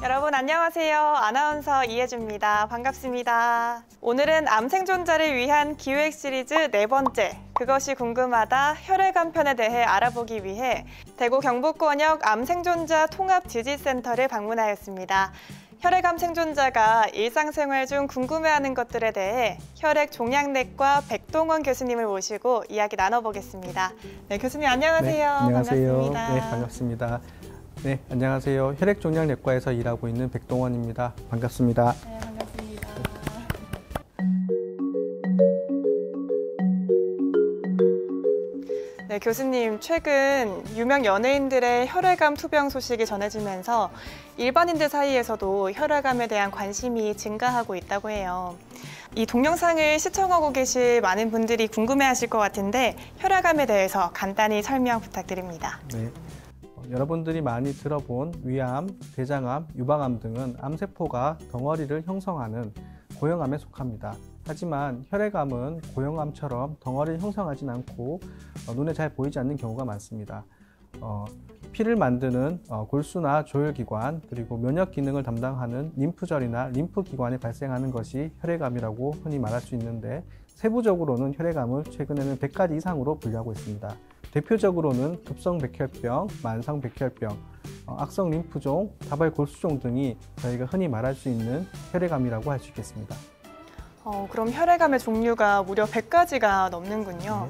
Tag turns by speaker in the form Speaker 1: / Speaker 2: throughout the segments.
Speaker 1: 여러분 안녕하세요. 아나운서 이혜주입니다. 반갑습니다. 오늘은 암 생존자를 위한 기획 시리즈 네 번째, 그것이 궁금하다 혈액암 편에 대해 알아보기 위해 대구 경북권역 암 생존자 통합지지센터를 방문하였습니다. 혈액암 생존자가 일상생활 중 궁금해하는 것들에 대해 혈액종양내과 백동원 교수님을 모시고 이야기 나눠보겠습니다. 네, 교수님 안녕하세요.
Speaker 2: 네, 안녕하세요.
Speaker 1: 반갑습니다.
Speaker 2: 네, 반갑습니다. 네, 안녕하세요. 혈액종양내과에서 일하고 있는 백동원입니다. 반갑습니다.
Speaker 1: 네, 반갑습니다. 네, 교수님, 최근 유명 연예인들의 혈액암 투병 소식이 전해지면서 일반인들 사이에서도 혈액암에 대한 관심이 증가하고 있다고 해요. 이 동영상을 시청하고 계실 많은 분들이 궁금해하실 것 같은데 혈액암에 대해서 간단히 설명 부탁드립니다.
Speaker 2: 네, 여러분들이 많이 들어본 위암, 대장암, 유방암 등은 암세포가 덩어리를 형성하는 고형암에 속합니다. 하지만 혈액암은 고형암처럼 덩어리를 형성하진 않고 눈에 잘 보이지 않는 경우가 많습니다. 피를 만드는 골수나 조혈기관, 그리고 면역 기능을 담당하는 림프절이나 림프기관에 발생하는 것이 혈액암이라고 흔히 말할 수 있는데, 세부적으로는 혈액암을 최근에는 100가지 이상으로 분류하고 있습니다. 대표적으로는 급성백혈병, 만성백혈병, 악성 림프종, 다발골수종 등이 저희가 흔히 말할 수 있는 혈액암이라고 할 수 있겠습니다.
Speaker 1: 그럼 혈액암의 종류가 무려 100가지가 넘는군요.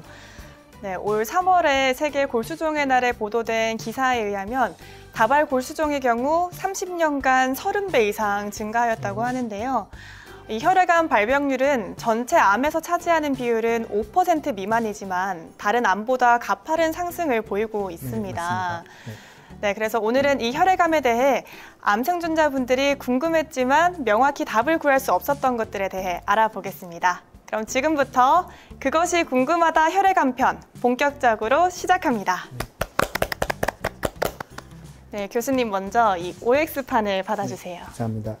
Speaker 1: 네, 올 3월에 세계 골수종의 날에 보도된 기사에 의하면 다발골수종의 경우 30년간 30배 이상 증가하였다고 하는데요. 이 혈액암 발병률은 전체 암에서 차지하는 비율은 5% 미만이지만 다른 암보다 가파른 상승을 보이고 있습니다. 네, 그래서 오늘은 이 혈액암에 대해 암 생존자분들이 궁금했지만 명확히 답을 구할 수 없었던 것들에 대해 알아보겠습니다. 그럼 지금부터 그것이 궁금하다 혈액암 편 본격적으로 시작합니다. 네, 교수님 먼저 이 OX판을 받아주세요.
Speaker 2: 네, 감사합니다.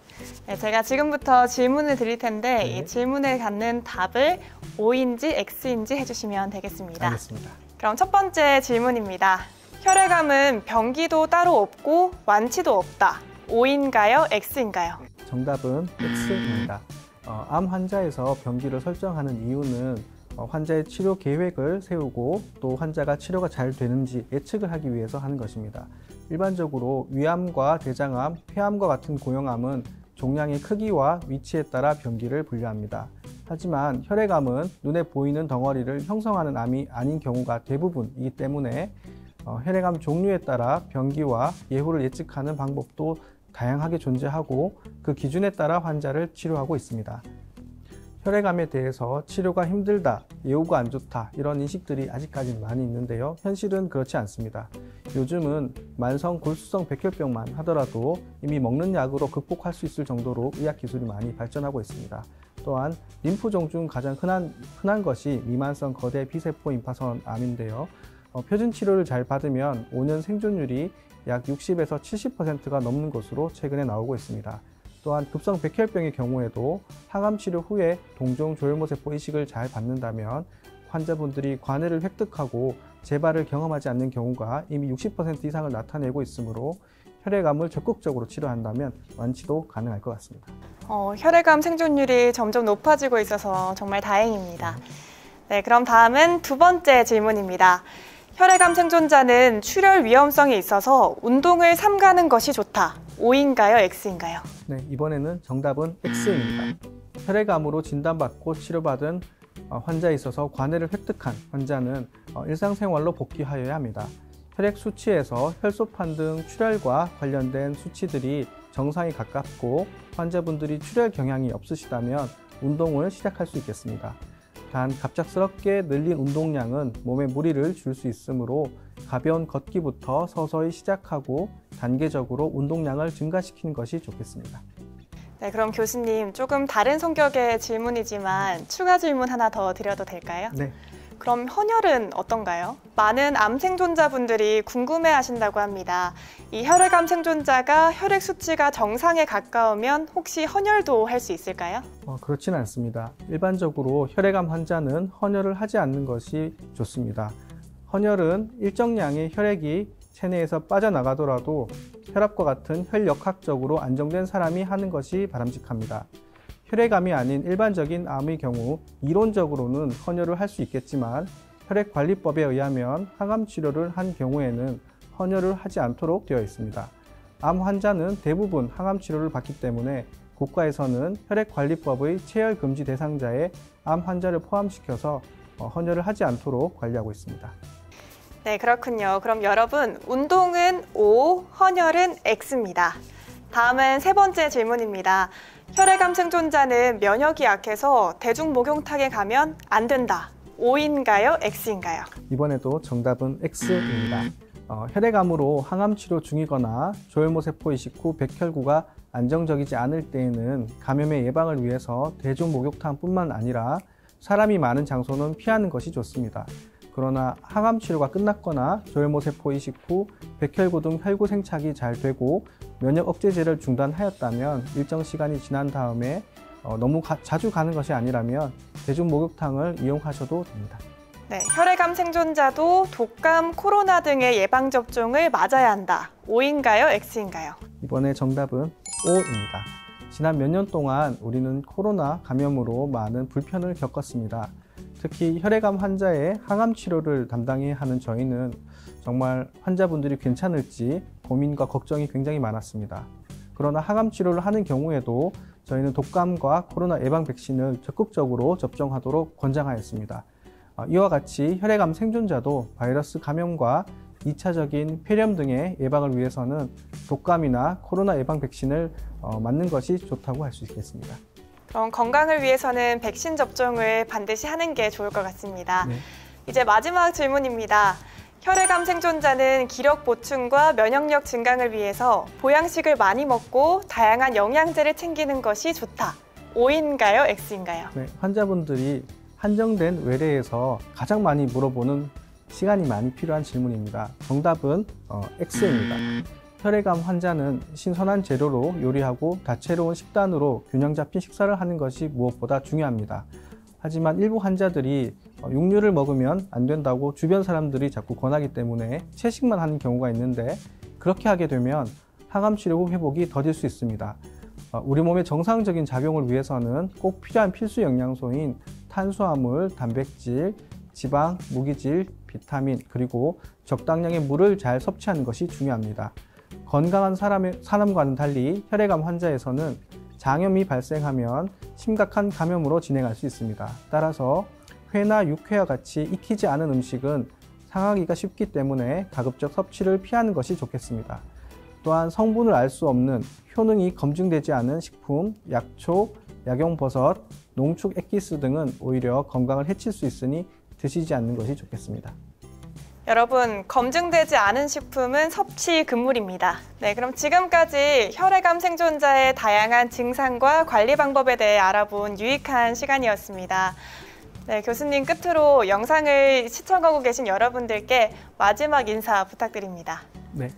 Speaker 1: 네, 제가 지금부터 질문을 드릴 텐데
Speaker 2: 네.
Speaker 1: 이 질문에 갖는 답을 O인지 X인지 해주시면 되겠습니다.
Speaker 2: 알겠습니다.
Speaker 1: 그럼 첫 번째 질문입니다. 혈액암은 병기도 따로 없고 완치도 없다. O인가요? X인가요?
Speaker 2: 정답은 X입니다. 암 환자에서 병기를 설정하는 이유는 환자의 치료 계획을 세우고 또 환자가 치료가 잘 되는지 예측을 하기 위해서 하는 것입니다. 일반적으로 위암과 대장암, 폐암과 같은 고형암은 종양의 크기와 위치에 따라 병기를 분류합니다. 하지만 혈액암은 눈에 보이는 덩어리를 형성하는 암이 아닌 경우가 대부분이기 때문에 혈액암 종류에 따라 병기와 예후를 예측하는 방법도 다양하게 존재하고 그 기준에 따라 환자를 치료하고 있습니다. 혈액암에 대해서 치료가 힘들다, 예후가 안 좋다 이런 인식들이 아직까지 많이 있는데요. 현실은 그렇지 않습니다. 요즘은 만성 골수성 백혈병만 하더라도 이미 먹는 약으로 극복할 수 있을 정도로 의학기술이 많이 발전하고 있습니다. 또한 림프종 중 가장 흔한 것이 미만성 거대 비세포 임파선 암인데요. 표준 치료를 잘 받으면 5년 생존율이 약 60에서 70%가 넘는 것으로 최근에 나오고 있습니다. 또한 급성 백혈병의 경우에도 항암 치료 후에 동종 조혈모세포 이식을 잘 받는다면 환자분들이 관해를 획득하고 재발을 경험하지 않는 경우가 이미 60% 이상을 나타내고 있으므로 혈액암을 적극적으로 치료한다면 완치도 가능할 것 같습니다.
Speaker 1: 혈액암 생존율이 점점 높아지고 있어서 정말 다행입니다. 네, 그럼 다음은 두 번째 질문입니다. 혈액암 생존자는 출혈 위험성이 있어서 운동을 삼가는 것이 좋다. O인가요? X인가요?
Speaker 2: 네, 이번에는 정답은 X입니다. 혈액암으로 진단받고 치료받은 환자에 있어서 관해를 획득한 환자는 일상생활로 복귀하여야 합니다. 혈액 수치에서 혈소판 등 출혈과 관련된 수치들이 정상에 가깝고 환자분들이 출혈 경향이 없으시다면 운동을 시작할 수 있겠습니다. 단 갑작스럽게 늘린 운동량은 몸에 무리를 줄 수 있으므로 가벼운 걷기부터 서서히 시작하고 단계적으로 운동량을 증가시키는 것이 좋겠습니다.
Speaker 1: 네, 그럼 교수님 조금 다른 성격의 질문이지만 추가 질문 하나 더 드려도 될까요?
Speaker 2: 네.
Speaker 1: 그럼 헌혈은 어떤가요? 많은 암 생존자분들이 궁금해하신다고 합니다. 이 혈액암 생존자가 혈액 수치가 정상에 가까우면 혹시 헌혈도 할 수 있을까요?
Speaker 2: 그렇지는 않습니다. 일반적으로 혈액암 환자는 헌혈을 하지 않는 것이 좋습니다. 헌혈은 일정량의 혈액이 체내에서 빠져나가더라도 혈압과 같은 혈역학적으로 안정된 사람이 하는 것이 바람직합니다. 혈액암이 아닌 일반적인 암의 경우 이론적으로는 헌혈을 할 수 있겠지만 혈액관리법에 의하면 항암 치료를 한 경우에는 헌혈을 하지 않도록 되어 있습니다. 암 환자는 대부분 항암 치료를 받기 때문에 국가에서는 혈액관리법의 체열 금지 대상자에 암 환자를 포함시켜서 헌혈을 하지 않도록 관리하고 있습니다.
Speaker 1: 네, 그렇군요. 그럼 여러분, 운동은 O, 헌혈은 X입니다. 다음은 세 번째 질문입니다. 혈액암 생존자는 면역이 약해서 대중목욕탕에 가면 안 된다. O인가요? X인가요?
Speaker 2: 이번에도 정답은 X입니다. 혈액암으로 항암 치료 중이거나 조혈모세포 이식 후 백혈구가 안정적이지 않을 때에는 감염의 예방을 위해서 대중목욕탕뿐만 아니라 사람이 많은 장소는 피하는 것이 좋습니다. 그러나 항암 치료가 끝났거나 조혈모세포 이식 후 백혈구 등 혈구 생착이 잘 되고 면역 억제제를 중단하였다면 일정 시간이 지난 다음에 너무 자주 가는 것이 아니라면 대중목욕탕을 이용하셔도 됩니다.
Speaker 1: 네, 혈액암 생존자도 독감, 코로나 등의 예방접종을 맞아야 한다. O인가요? X인가요?
Speaker 2: 이번에 정답은 O입니다. 지난 몇 년 동안 우리는 코로나 감염으로 많은 불편을 겪었습니다. 특히 혈액암 환자의 항암 치료를 담당해야 하는 저희는 정말 환자분들이 괜찮을지 고민과 걱정이 굉장히 많았습니다. 그러나 항암 치료를 하는 경우에도 저희는 독감과 코로나 예방 백신을 적극적으로 접종하도록 권장하였습니다. 이와 같이 혈액암 생존자도 바이러스 감염과 2차적인 폐렴 등의 예방을 위해서는 독감이나 코로나 예방 백신을 맞는 것이 좋다고 할 수 있겠습니다.
Speaker 1: 그럼 건강을 위해서는 백신 접종을 반드시 하는 게 좋을 것 같습니다.
Speaker 2: 네.
Speaker 1: 이제 마지막 질문입니다. 혈액암 생존자는 기력 보충과 면역력 증강을 위해서 보양식을 많이 먹고 다양한 영양제를 챙기는 것이 좋다. O인가요? X인가요?
Speaker 2: 네, 환자분들이 한정된 외래에서 가장 많이 물어보는 시간이 많이 필요한 질문입니다. 정답은 X입니다. 혈액암 환자는 신선한 재료로 요리하고 다채로운 식단으로 균형 잡힌 식사를 하는 것이 무엇보다 중요합니다. 하지만 일부 환자들이 육류를 먹으면 안 된다고 주변 사람들이 자꾸 권하기 때문에 채식만 하는 경우가 있는데 그렇게 하게 되면 항암 치료 후 회복이 더딜 수 있습니다. 우리 몸의 정상적인 작용을 위해서는 꼭 필요한 필수 영양소인 탄수화물, 단백질, 지방, 무기질, 비타민, 그리고 적당량의 물을 잘 섭취하는 것이 중요합니다. 건강한 사람과는 달리 혈액암 환자에서는 장염이 발생하면 심각한 감염으로 진행할 수 있습니다. 따라서 회나 육회와 같이 익히지 않은 음식은 상하기가 쉽기 때문에 가급적 섭취를 피하는 것이 좋겠습니다. 또한 성분을 알 수 없는 효능이 검증되지 않은 식품, 약초, 약용버섯, 농축 엑기스 등은 오히려 건강을 해칠 수 있으니 드시지 않는 것이 좋겠습니다.
Speaker 1: 여러분, 검증되지 않은 식품은 섭취 금물입니다. 네, 그럼 지금까지 혈액암 생존자의 다양한 증상과 관리 방법에 대해 알아본 유익한 시간이었습니다. 네, 교수님 끝으로 영상을 시청하고 계신 여러분들께 마지막 인사 부탁드립니다.
Speaker 2: 네,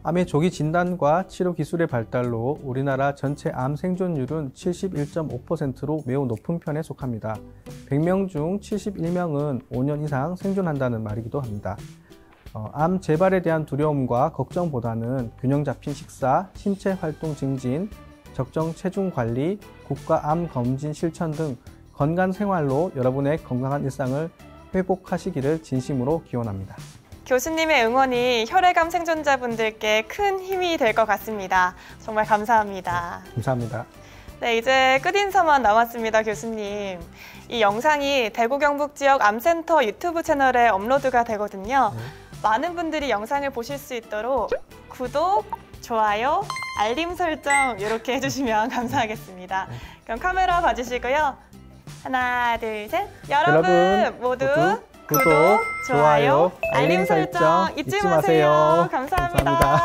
Speaker 2: 암의 조기 진단과 치료 기술의 발달로 우리나라 전체 암 생존율은 71.5%로 매우 높은 편에 속합니다. 100명 중 71명은 5년 이상 생존한다는 말이기도 합니다. 암 재발에 대한 두려움과 걱정보다는 균형 잡힌 식사, 신체 활동 증진, 적정 체중 관리, 국가 암 검진 실천 등 건강 생활로 여러분의 건강한 일상을 회복하시기를 진심으로 기원합니다.
Speaker 1: 교수님의 응원이 혈액암 생존자분들께 큰 힘이 될 것 같습니다. 정말 감사합니다.
Speaker 2: 감사합니다.
Speaker 1: 네, 이제 끝인사만 남았습니다, 교수님. 이 영상이 대구 경북 지역 암센터 유튜브 채널에 업로드가 되거든요.
Speaker 2: 네.
Speaker 1: 많은 분들이 영상을 보실 수 있도록 구독, 좋아요, 알림 설정 이렇게 해주시면 감사하겠습니다. 그럼 카메라 봐주시고요. 하나, 둘, 셋. 여러분 모두 구독, 좋아요, 알림 설정 잊지 마세요. 감사합니다.